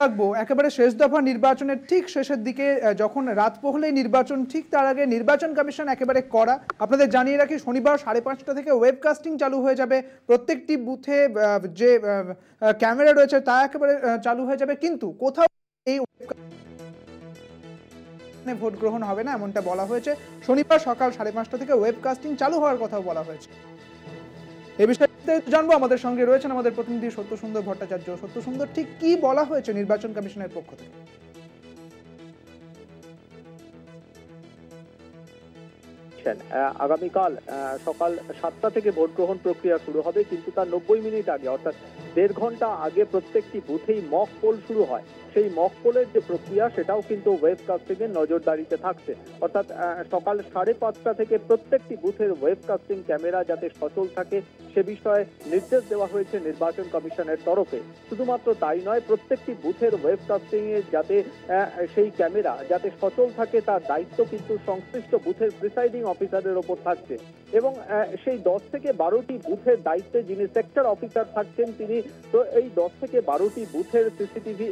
থাকবো একেবারে শেষ দফা নির্বাচনের ঠিক শেষের দিকে, যখন রাত পোহলেই নির্বাচন, ঠিক তার আগে নির্বাচন কমিশন একেবারে কড়া। আপনাদের জানিয়ে রাখি, শনিবার 5:30টা থেকে ওয়েবকাস্টিং চালু হয়ে যাবে। প্রত্যেকটি বুথে যে ক্যামেরা রয়েছে তা একেবারে চালু হয়ে যাবে, কিন্তু কোথাও এই ভোট গ্রহণ হবে না এমনটা বলা হয়েছে। শনিবার সকাল 5:30টা থেকে ওয়েবকাস্টিং চালু হওয়ার কথাও বলা হয়েছে। এই বিষয়ে জানবো, আমাদের সঙ্গে রয়েছেন আমাদের প্রতিনিধি সত্যসুন্দর ভট্টাচার্য। সত্যসুন্দর, ঠিক কি বলা হয়েছে নির্বাচন কমিশনের পক্ষ থেকে? আগামীকাল সকাল 7টা থেকে ভোট গ্রহণ প্রক্রিয়া শুরু হবে, কিন্তু তার 90 মিনিট আগে অর্থাৎ 1.5 ঘন্টা আগে প্রত্যেকটি বুথেই মক পোল শুরু হয়। সেই মক পোলের যে প্রক্রিয়া সেটাও কিন্তু ওয়েবকাস্টিং এর নজরদারিতে থাকছে। অর্থাৎ সকাল 5:30টা থেকে প্রত্যেকটি বুথের ওয়েবকাস্টিং ক্যামেরা যাতে সচল থাকে সে বিষয়ে নির্দেশ দেওয়া হয়েছে নির্বাচন কমিশনের তরফে। শুধুমাত্র তাই নয়, প্রত্যেকটি বুথের ওয়েবকাস্টিং এ যাতে সেই ক্যামেরা যাতে সচল থাকে তার দায়িত্ব কিন্তু সংশ্লিষ্ট বুথের প্রিসাইডিং অফিসারের ওপর থাকছে। এবং সেই 10 থেকে 12টি বুথের দায়িত্বে যিনি সেক্টর অফিসার থাকছেন তিনি তো এই 10 থেকে 12টি বুথের সিসিটিভি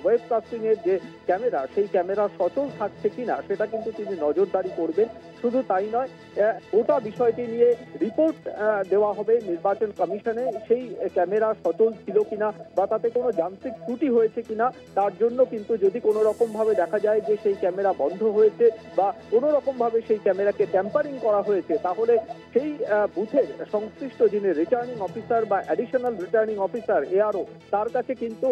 ওয়েবকাস্টিং এর যে ক্যামেরা সেই ক্যামেরা সচল থাকছে কিনা সেটা কিন্তু তিনি নজরদারি করবেন। শুধু তাই নয়, গোটা বিষয়টি নিয়ে রিপোর্ট দেওয়া হবে নির্বাচন কমিশনে, সেই ক্যামেরা সচল ছিল কিনা বা তাতে কোনো যান্ত্রিক ত্রুটি হয়েছে কিনা। তার জন্য কিন্তু যদি কোনো রকম ভাবে দেখা যায় যে সেই ক্যামেরা বন্ধ হয়েছে বা কোনো রকম ভাবে সেই ক্যামেরাকে ট্যাম্পারিং করা হয়েছে, তাহলে সেই বুথের সংশ্লিষ্ট যিনি রিটার্নিং অফিসার বা অ্যাডিশনাল রিটার্নিং অফিসার এআরও তার কাছে কিন্তু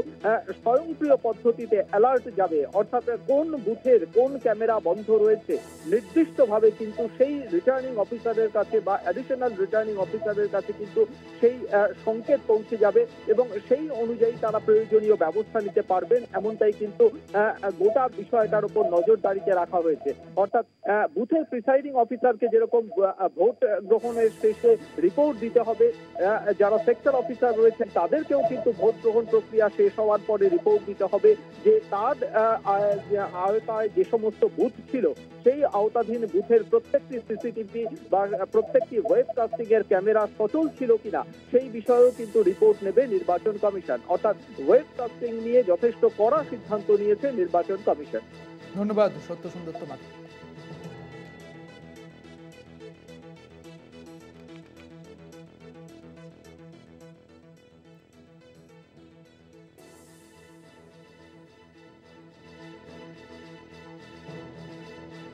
স্বয়ংক্রিয় পদ্ধতিতে অ্যালার্ট যাবে। অর্থাৎ কোন বুথের কোন ক্যামেরা বন্ধ রয়েছে নির্দিষ্টভাবে কিন্তু সেই রিটার্নিং অফিসারের কাছে বা অ্যাডিশনাল রিটার্নিং অফিসারের কাছে কিন্তু সেই সংকেত পৌঁছে যাবে এবং সেই অনুযায়ী তারা প্রয়োজনীয় ব্যবস্থা নিতে পারবেন। এমনটাই কিন্তু গোটা বিষয়টার উপর নজরদারিতে রাখা হয়েছে। অর্থাৎ বুথের প্রিসাইডিং অফিসারকে যেরকম ভোট গ্রহণের শেষে রিপোর্ট দিতে হবে, যারা সেক্টর অফিসার রয়েছেন তাদেরকেও কিন্তু ভোট গ্রহণ প্রক্রিয়া শেষ হওয়ার পরে রিপোর্ট দিতে হবে যে তার আওতায় যে সমস্ত বুথ ছিল সেই আওতাধীন বুথের প্রত্যেকটি সিসিটিভি বা প্রত্যেকটি ওয়েবকাস্টিং এর ক্যামেরা সচল ছিল কিনা সেই বিষয়েও কিন্তু রিপোর্ট নেবে নির্বাচন কমিশন। অর্থাৎ ওয়েবকাস্টিং নিয়ে যথেষ্ট কড়া সিদ্ধান্ত নিয়েছে নির্বাচন কমিশন। ধন্যবাদ সত্যসুন্দর তোমাকে।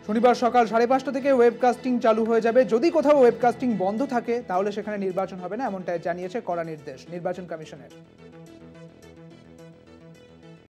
শনিবার সকাল 5:30টা থেকে ওয়েবকাস্টিং চালু হয়ে যাবে। যদি কোথাও ওয়েবকাস্টিং বন্ধ থাকে তাহলে সেখানে নির্বাচন হবে না, এমনটাই জানিয়েছে কড়া নির্দেশ নির্বাচন কমিশনের।